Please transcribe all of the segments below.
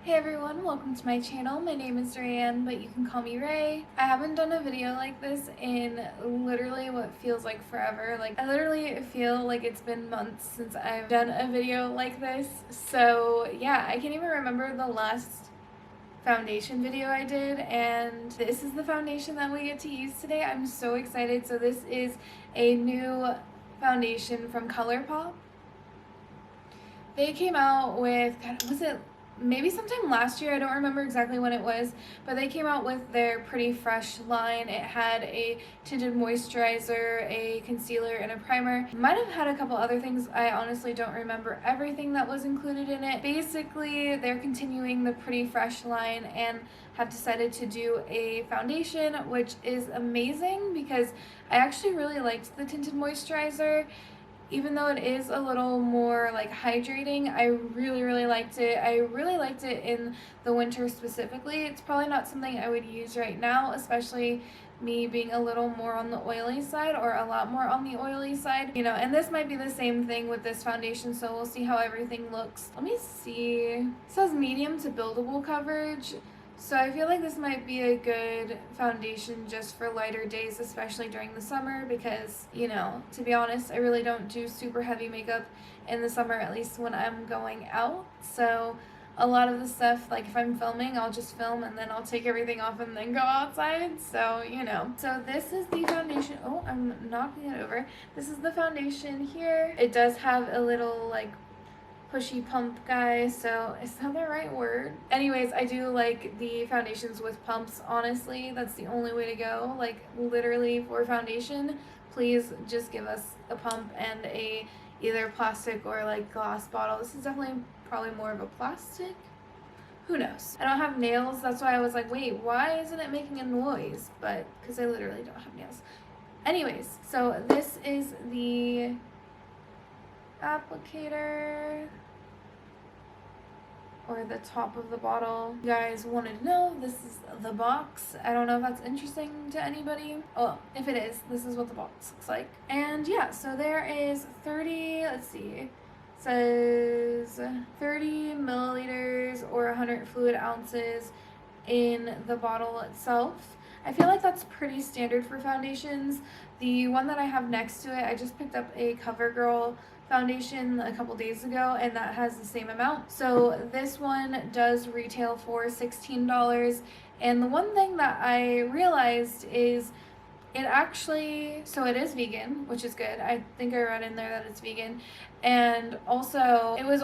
Hey everyone, welcome to my channel. My name is Raeann, but you can call me Ray. I haven't done a video like this in literally what feels like forever. I literally feel like it's been months since I've done a video like this. So yeah, I can't even remember the last foundation video I did, and this is the foundation that we get to use today. I'm so excited. So this is a new foundation from ColourPop. They came out with, God, was it maybe sometime last year? I don't remember exactly when it was, but they came out with their Pretty Fresh line. It had a tinted moisturizer, a concealer, and a primer. Might have had a couple other things. I honestly don't remember everything that was included in it. Basically, they're continuing the Pretty Fresh line and have decided to do a foundation, which is amazing because I actually really liked the tinted moisturizer. Even though it is a little more hydrating, I really liked it. I really liked it in the winter specifically. It's probably not something I would use right now, especially me being a little more on the oily side, or a lot more on the oily side, and this might be the same thing with this foundation, so we'll see how everything looks. Let me see. It says medium to buildable coverage. So I feel like this might be a good foundation just for lighter days, especially during the summer, because, to be honest, I really don't do super heavy makeup in the summer, at least when I'm going out. So a lot of the stuff, if I'm filming, I'll just film and then I'll take everything off and then go outside. So, So this is the foundation. Oh, I'm knocking it over. This is the foundation here. It does have a little, pushy pump guy, so is that the right word? Anyways, I do like the foundations with pumps, honestly. That's the only way to go. Literally, for foundation, please just give us a pump and a either plastic or glass bottle. This is definitely probably more of a plastic. Who knows? I don't have nails, that's why I was like, wait, why isn't it making a noise? But because I literally don't have nails. Anyways, so this is the applicator, or the top of the bottle. You guys wanted to know, this is the box. I don't know if that's interesting to anybody. Oh, if it is, this is what the box looks like. And yeah, so there is 30, let's see, says 30 milliliters or 100 fluid ounces in the bottle itself. I feel like that's pretty standard for foundations. The one that I have next to it, I just picked up a CoverGirl foundation a couple days ago, and that has the same amount. So this one does retail for $16. And the one thing that I realized is it actually, so it is vegan, which is good. I think I read in there that it's vegan. And also, it was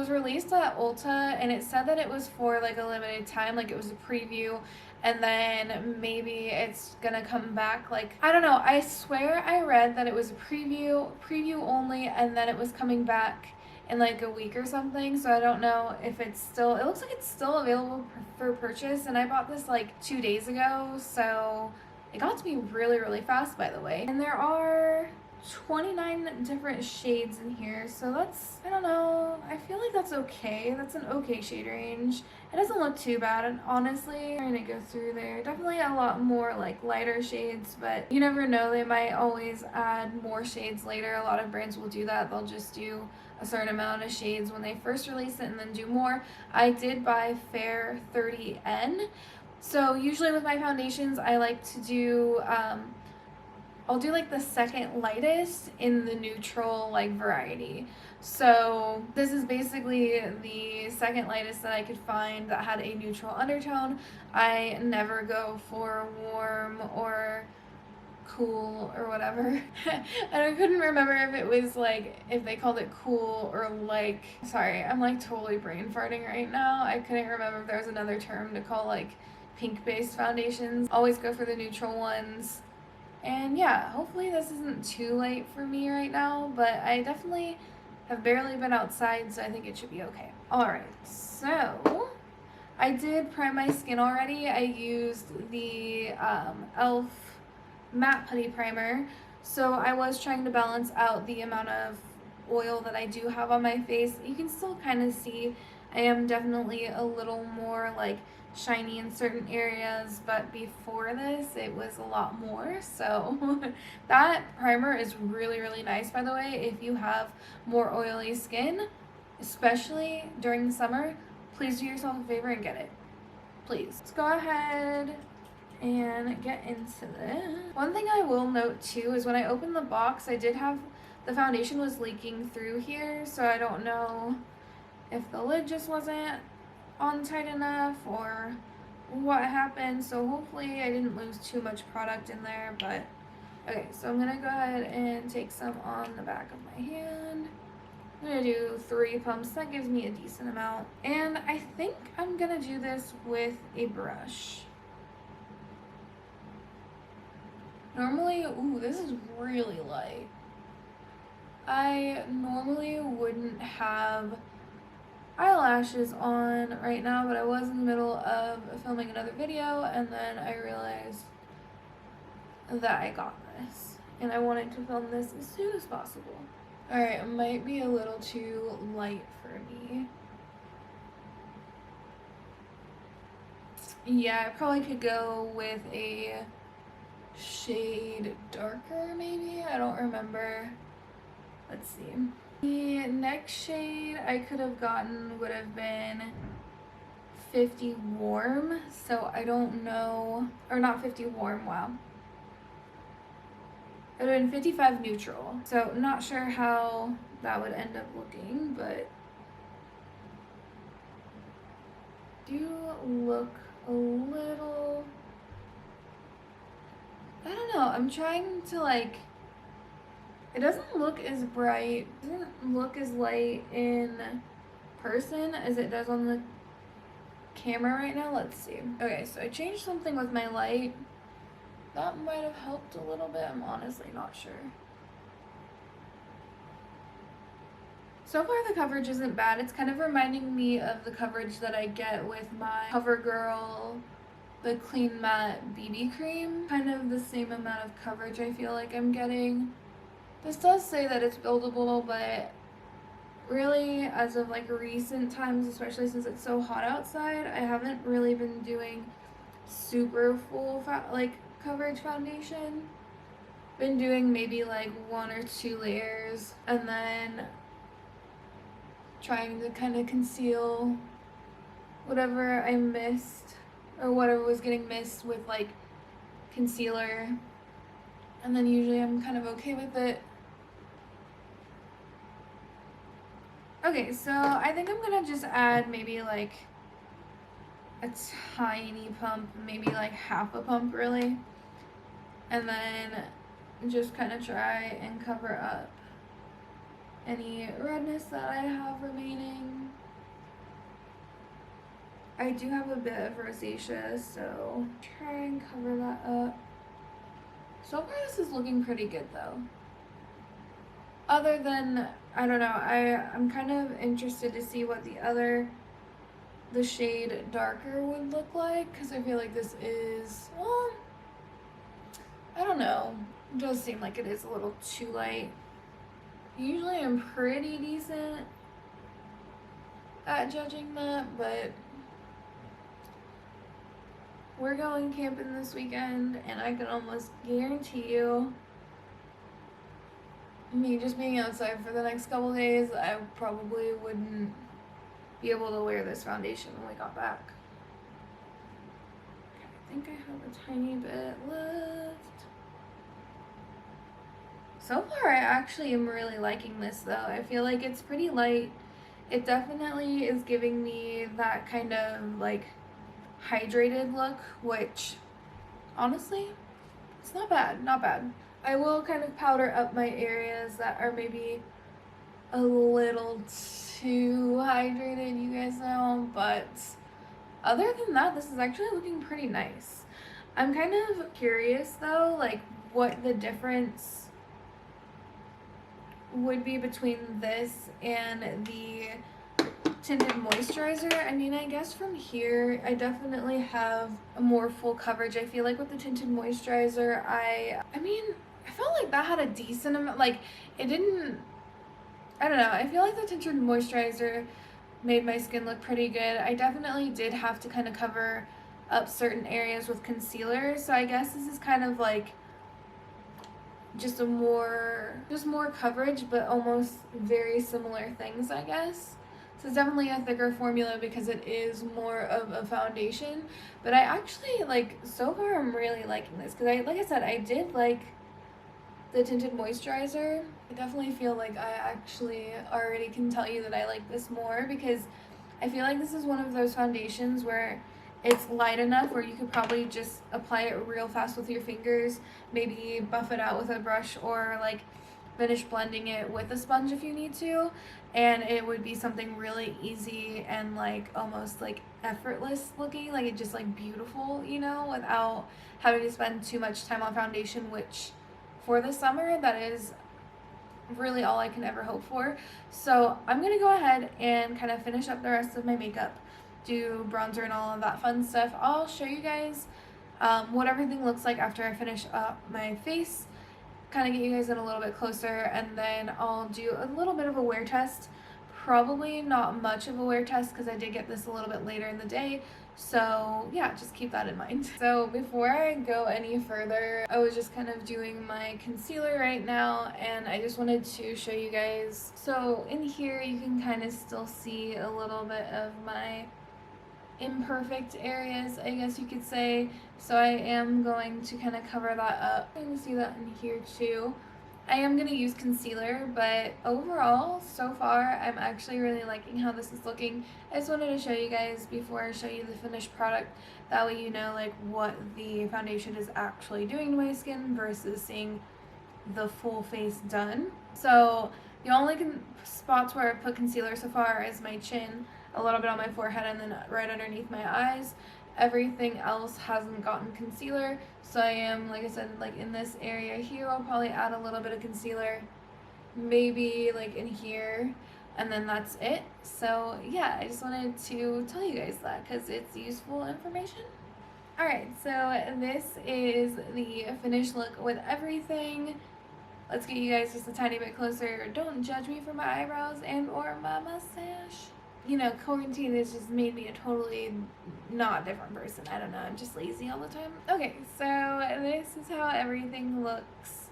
released at Ulta, and it said that it was for a limited time, it was a preview, and then maybe it's gonna come back. I don't know, I swear I read that it was a preview only, and then it was coming back in a week or something. So I don't know if it looks like it's still available for purchase, and I bought this 2 days ago, so it got to me really fast, by the way. And there are 29 different shades in here, so that's, I don't know, I feel like that's okay. That's an okay shade range. It doesn't look too bad, and honestly, I'm gonna go through there. Definitely a lot more lighter shades, but you never know, they might always add more shades later. A lot of brands will do that. They'll just do a certain amount of shades when they first release it and then do more. I did buy Fair 30N. So usually with my foundations, I like to do, I'll do the second lightest in the neutral variety. So this is basically the second lightest that I could find that had a neutral undertone. I never go for warm or cool or whatever. And I couldn't remember if it was if they called it cool or sorry, I'm totally brain farting right now. I couldn't remember if there was another term to call pink based foundations. Always go for the neutral ones. And yeah, hopefully this isn't too late for me right now, but I definitely have barely been outside, so I think it should be okay. Alright, so I did prime my skin already. I used the e.l.f. matte putty primer, so I was trying to balance out the amount of oil that I do have on my face. You can still kind of see I am definitely a little more shiny in certain areas, but before this it was a lot more. So that primer is really nice, by the way. If you have more oily skin, especially during the summer, Please do yourself a favor and get it. Please. Let's go ahead and get into this. One thing I will note too is when I opened the box, I did have the foundation was leaking through here, so I don't know if the lid just wasn't on tight enough or what happened. So hopefully I didn't lose too much product in there, but okay, so I'm gonna go ahead and take some on the back of my hand. I'm gonna do 3 pumps. That gives me a decent amount. And I think I'm gonna do this with a brush. Normally, ooh, this is really light. I normally wouldn't have eyelashes on right now, but I was in the middle of filming another video and then I realized that I got this and I wanted to film this as soon as possible. Alright, it might be a little too light for me. Yeah, I probably could go with a shade darker maybe? I don't remember. Let's see. The next shade I could have gotten would have been 50 warm, so I don't know, or not 50 warm, wow. It would have been 55 neutral, so not sure how that would end up looking, but do look a little, I don't know, I'm trying to like, it doesn't look as bright, doesn't look as light in person as it does on the camera right now. Let's see. Okay, so I changed something with my light. That might have helped a little bit. I'm honestly not sure. So far the coverage isn't bad. It's kind of reminding me of the coverage that I get with my CoverGirl, the Clean Matte BB cream. Kind of the same amount of coverage I feel like I'm getting. This does say that it's buildable, but really as of like recent times, especially since it's so hot outside, I haven't really been doing super full coverage foundation. Been doing maybe like 1 or 2 layers and then trying to kind of conceal whatever I missed or whatever was getting missed with like concealer, and then usually I'm kind of okay with it. Okay, so I think I'm gonna just add maybe like a tiny pump, maybe like half a pump really, and then just kind of try and cover up any redness that I have remaining. I do have a bit of rosacea, so try and cover that up. So far this is looking pretty good though. Other than, I don't know, I'm kind of interested to see what the shade darker would look like, because I feel like this is, well, I don't know. It does seem like it is a little too light. Usually I'm pretty decent at judging that, but we're going camping this weekend and I can almost guarantee you, me just being outside for the next couple days, I probably wouldn't be able to wear this foundation when we got back. Okay, I think I have a tiny bit left. So far I actually am really liking this though. I feel like it's pretty light. It definitely is giving me that kind of like hydrated look, which honestly, it's not bad, not bad. I will kind of powder up my areas that are maybe a little too hydrated, you guys know, but other than that, this is actually looking pretty nice. I'm kind of curious though, like what the difference would be between this and the tinted moisturizer. I mean, I guess from here I definitely have a more full coverage. I feel like with the tinted moisturizer, I mean, I felt like that had a decent amount, like it didn't, I don't know, I feel like the tinted moisturizer made my skin look pretty good. I definitely did have to kind of cover up certain areas with concealer, so I guess this is kind of like just more coverage, but almost very similar things, I guess. So it's definitely a thicker formula because it is more of a foundation. But I actually, like, so far I'm really liking this because like I said, I did like the tinted moisturizer. I definitely feel like I actually already can tell you that I like this more because I feel like this is one of those foundations where it's light enough where you could probably just apply it real fast with your fingers, maybe buff it out with a brush, or like finish blending it with a sponge if you need to, and it would be something really easy and like almost like effortless looking, like it just like beautiful, you know, without having to spend too much time on foundation, which for the summer that is really all I can ever hope for. So I'm gonna go ahead and kind of finish up the rest of my makeup, do bronzer and all of that fun stuff. I'll show you guys what everything looks like after I finish up my face, kind of get you guys in a little bit closer, and then I'll do a little bit of a wear test. Probably not much of a wear test because I did get this a little bit later in the day. So yeah, just keep that in mind. So before I go any further, I was just kind of doing my concealer right now, and I just wanted to show you guys. So in here you can kind of still see a little bit of my imperfect areas, I guess you could say. So I am going to kind of cover that up. You can see that in here too. I am going to use concealer, but overall, so far, I'm actually really liking how this is looking. I just wanted to show you guys before I show you the finished product. That way you know like what the foundation is actually doing to my skin versus seeing the full face done. So the only spots where I've put concealer so far is my chin, a little bit on my forehead, and then right underneath my eyes. Everything else hasn't gotten concealer, so I am, like I said, like in this area here, I'll probably add a little bit of concealer, maybe like in here, and then that's it. So yeah, I just wanted to tell you guys that because it's useful information. Alright, so this is the finished look with everything. Let's get you guys just a tiny bit closer. Don't judge me for my eyebrows and or my mustache. You know, quarantine has just made me a totally not different person. I don't know, I'm just lazy all the time. Okay, so this is how everything looks.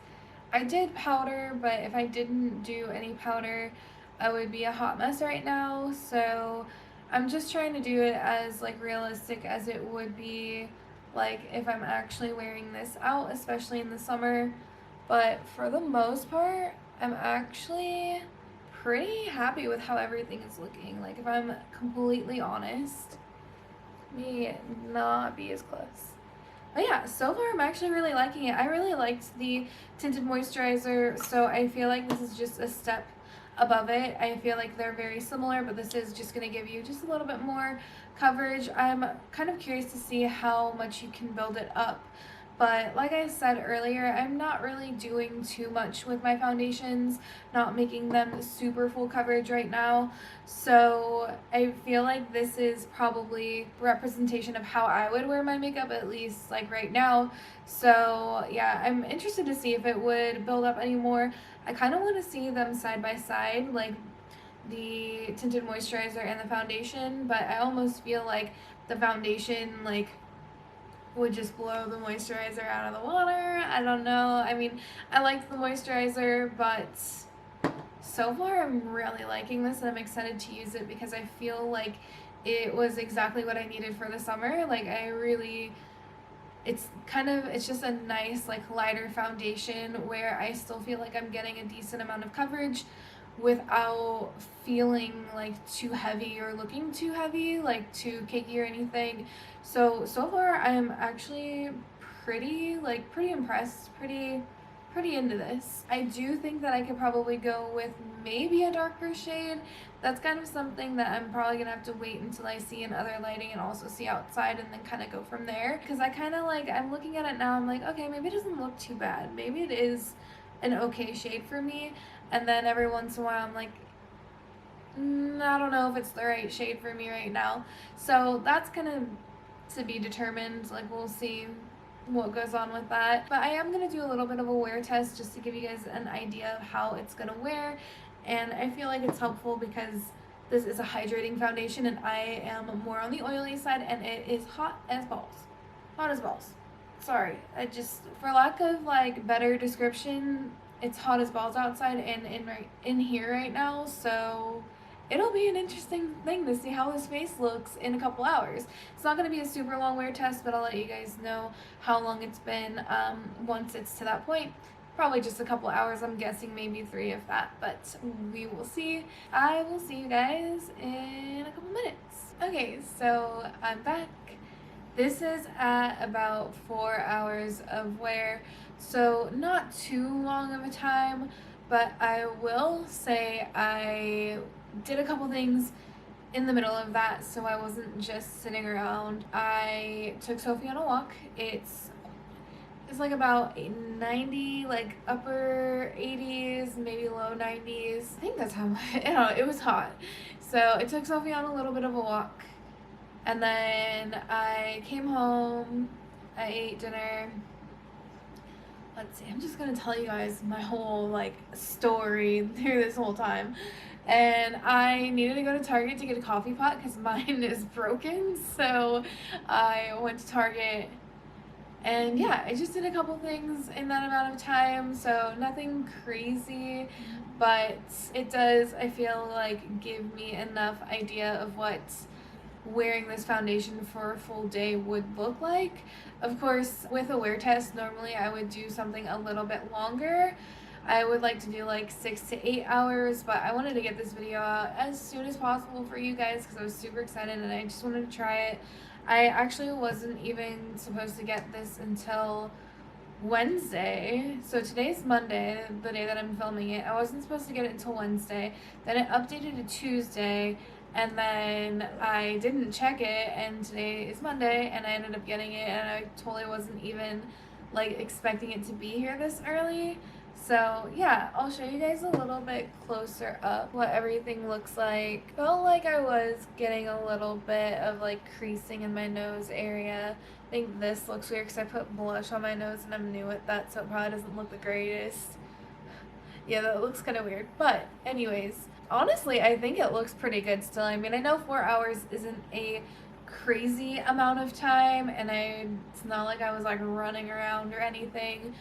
I did powder, but if I didn't do any powder, I would be a hot mess right now. So I'm just trying to do it as like realistic as it would be like if I'm actually wearing this out, especially in the summer. But for the most part, I'm actually pretty happy with how everything is looking. Like if I'm completely honest, me not be as close. But yeah, so far I'm actually really liking it. I really liked the tinted moisturizer, so I feel like this is just a step above it. I feel like they're very similar, but this is just going to give you just a little bit more coverage. I'm kind of curious to see how much you can build it up. But like I said earlier, I'm not really doing too much with my foundations, not making them super full coverage right now. So I feel like this is probably representation of how I would wear my makeup, at least like right now. So yeah, I'm interested to see if it would build up anymore. I kind of want to see them side by side, like the tinted moisturizer and the foundation, but I almost feel like the foundation like would just blow the moisturizer out of the water. I don't know. I mean, I like the moisturizer, but so far I'm really liking this and I'm excited to use it because I feel like it was exactly what I needed for the summer. Like it's just a nice like lighter foundation where I still feel like I'm getting a decent amount of coverage without feeling like too heavy or looking too heavy, like too cakey or anything. So far I'm actually pretty impressed, pretty into this. I do think that I could probably go with maybe a darker shade. That's kind of something that I'm probably gonna have to wait until I see in other lighting and also see outside and then kind of go from there, because I kind of like, I'm looking at it now, I'm like, okay, maybe it doesn't look too bad, maybe it is an okay shade for me. And then every once in a while I'm like, I don't know if it's the right shade for me right now. So that's kind of to be determined. Like we'll see what goes on with that. But I am going to do a little bit of a wear test just to give you guys an idea of how it's going to wear. And I feel like it's helpful because this is a hydrating foundation and I am more on the oily side and it is hot as balls. Hot as balls. Sorry. I just, for lack of like better description, it's hot as balls outside and in here right now. So it'll be an interesting thing to see how his face looks in a couple hours. It's not going to be a super long wear test, but I'll let you guys know how long it's been once it's to that point. Probably just a couple hours, I'm guessing maybe 3 if that, but we will see. I will see you guys in a couple minutes. Okay, so I'm back. This is at about 4 hours of wear, so not too long of a time, but I will say I did a couple things in the middle of that, so I wasn't just sitting around. I took Sophie on a walk. It's like about 90, like upper 80s, maybe low 90s. I think that's how much, it was hot. So I took Sophie on a little bit of a walk, and then I came home, I ate dinner. Let's see, I'm just gonna tell you guys my whole like story through this whole time. And I needed to go to Target to get a coffee pot because mine is broken. So I went to Target, and yeah, I just did a couple things in that amount of time. So nothing crazy, but it does, I feel like, give me enough idea of what wearing this foundation for a full day would look like. Of course, with a wear test, normally I would do something a little bit longer. I would like to do like 6 to 8 hours, but I wanted to get this video out as soon as possible for you guys because I was super excited and I just wanted to try it. I actually wasn't even supposed to get this until Wednesday. So today's Monday, the day that I'm filming it. I wasn't supposed to get it until Wednesday. Then it updated to Tuesday, and then I didn't check it, and today is Monday, and I ended up getting it, and I totally wasn't even like expecting it to be here this early. So yeah, I'll show you guys a little bit closer up what everything looks like. Felt like I was getting a little bit of like creasing in my nose area. I think this looks weird because I put blush on my nose and I'm new at that, so it probably doesn't look the greatest. Yeah, that looks kind of weird. But anyways, honestly, I think it looks pretty good still. I mean, I know 4 hours isn't a crazy amount of time, and it's not like I was like running around or anything,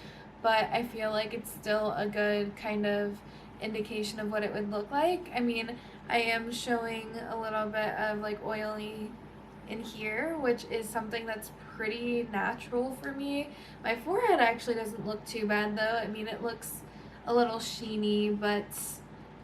but I feel like it's still a good kind of indication of what it would look like. I mean, I am showing a little bit of like oily in here, which is something that's pretty natural for me. My forehead actually doesn't look too bad though. I mean, it looks a little sheeny, but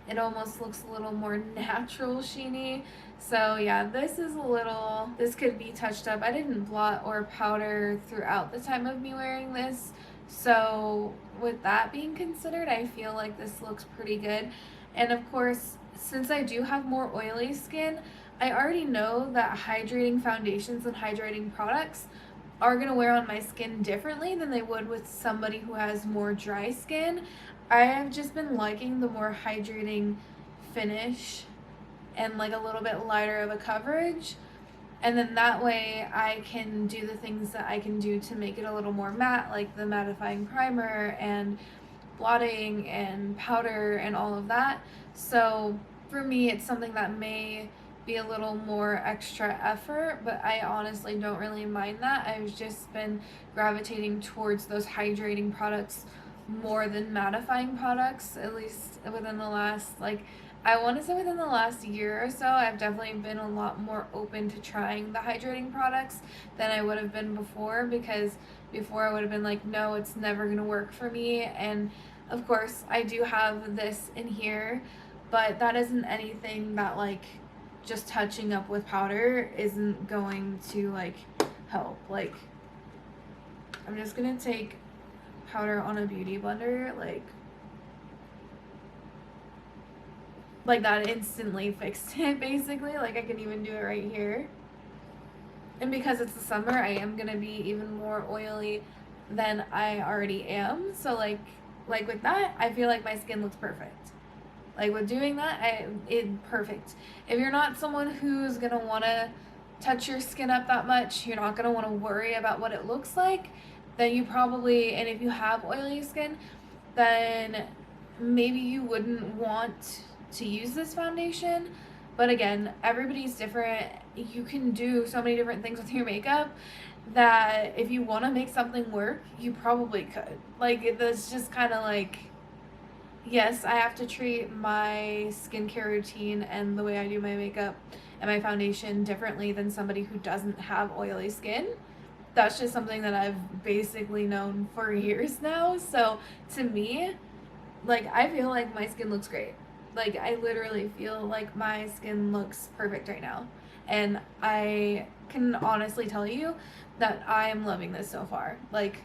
it almost looks a little more natural sheeny. So yeah, this could be touched up. I didn't blot or powder throughout the time of me wearing this. So with that being considered, I feel like this looks pretty good. And of course, since I do have more oily skin, I already know that hydrating foundations and hydrating products are going to wear on my skin differently than they would with somebody who has more dry skin. I have just been liking the more hydrating finish and like a little bit lighter of a coverage. And then that way I can do the things that I can do to make it a little more matte, like the mattifying primer and blotting and powder and all of that. So for me, it's something that may be a little more extra effort, but I honestly don't really mind that. I've just been gravitating towards those hydrating products more than mattifying products, at least within the last, like, I want to say within the last year or so. I've definitely been a lot more open to trying the hydrating products than I would have been before, because before I would have been like, no, it's never going to work for me. And of course, I do have this in here, but that isn't anything that like just touching up with powder isn't going to like help. Like, I'm just going to take powder on a beauty blender, like that instantly fixed it basically. Like, I can even do it right here. And because it's the summer, I am gonna be even more oily than I already am. So like with that, I feel like my skin looks perfect. Like with doing that, perfect. If you're not someone who's gonna want to touch your skin up that much, you're not gonna want to worry about what it looks like, then you probably, and if you have oily skin, then maybe you wouldn't want to use this foundation. But again, everybody's different. You can do so many different things with your makeup that if you want to make something work, you probably could. Like, that's just kind of like yes, I have to treat my skincare routine and the way I do my makeup and my foundation differently than somebody who doesn't have oily skin. That's just something that I've basically known for years now. So to me, like, I feel like my skin looks great. Like, I literally feel like my skin looks perfect right now. And I can honestly tell you that I am loving this so far. Like,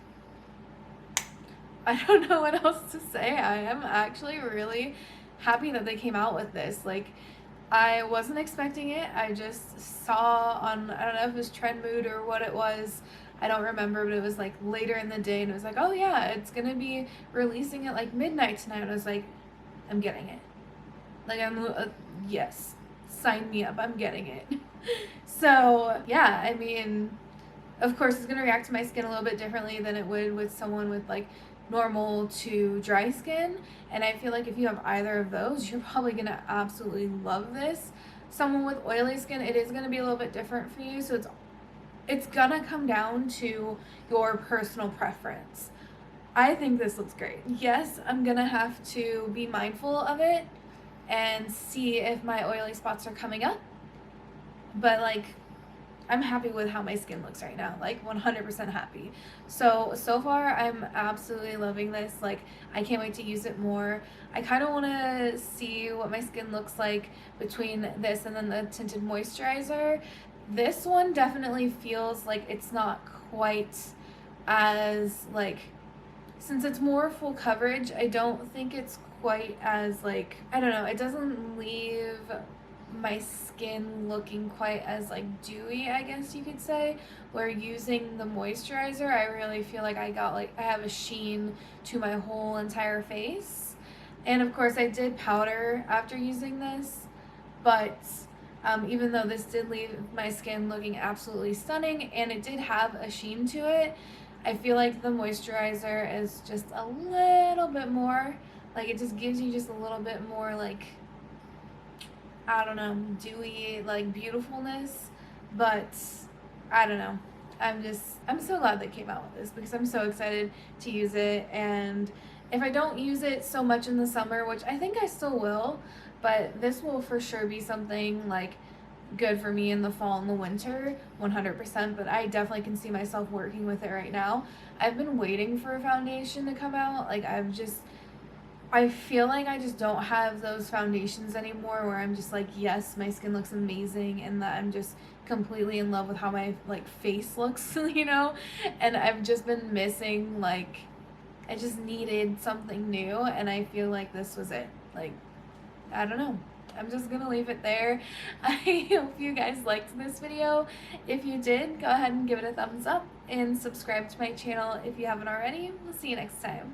I don't know what else to say. I am actually really happy that they came out with this. Like, I wasn't expecting it. I just saw on, I don't know if it was Trend Mood or what it was. I don't remember, but it was like later in the day and it was like, oh yeah, it's gonna be releasing at like midnight tonight. And I was like, I'm getting it. Like, yes, sign me up. I'm getting it. So, yeah, I mean, of course, it's gonna react to my skin a little bit differently than it would with someone with like normal to dry skin. And I feel like if you have either of those, you're probably gonna absolutely love this. Someone with oily skin, it is gonna be a little bit different for you. So it's gonna come down to your personal preference. I think this looks great. Yes, I'm gonna have to be mindful of it and see if my oily spots are coming up. But like, I'm happy with how my skin looks right now, like 100% happy. So far I'm absolutely loving this. Like, I can't wait to use it more. I kind of want to see what my skin looks like between this and then the tinted moisturizer. This one definitely feels like it's not quite as like, since it's more full coverage, I don't think it's quite as like, I don't know, it doesn't leave my skin looking quite as like dewy, I guess you could say. Where using the moisturizer, I really feel like I have a sheen to my whole entire face. And of course I did powder after using this, but even though this did leave my skin looking absolutely stunning and it did have a sheen to it, I feel like the moisturizer is just a little bit more, like, it just gives you just a little bit more like, I don't know, dewy, like, beautifulness. But I don't know, I'm so glad they came out with this because I'm so excited to use it. And if I don't use it so much in the summer, which I think I still will, but this will for sure be something like good for me in the fall and the winter, 100%. But I definitely can see myself working with it right now. I've been waiting for a foundation to come out. Like, I feel like I just don't have those foundations anymore where I'm just like, yes, my skin looks amazing, and that I'm just completely in love with how my like face looks, you know? And I've just been missing, like, I just needed something new, and I feel like this was it. Like, I don't know. I'm just gonna leave it there. I hope you guys liked this video. If you did, go ahead and give it a thumbs up and subscribe to my channel if you haven't already. We'll see you next time.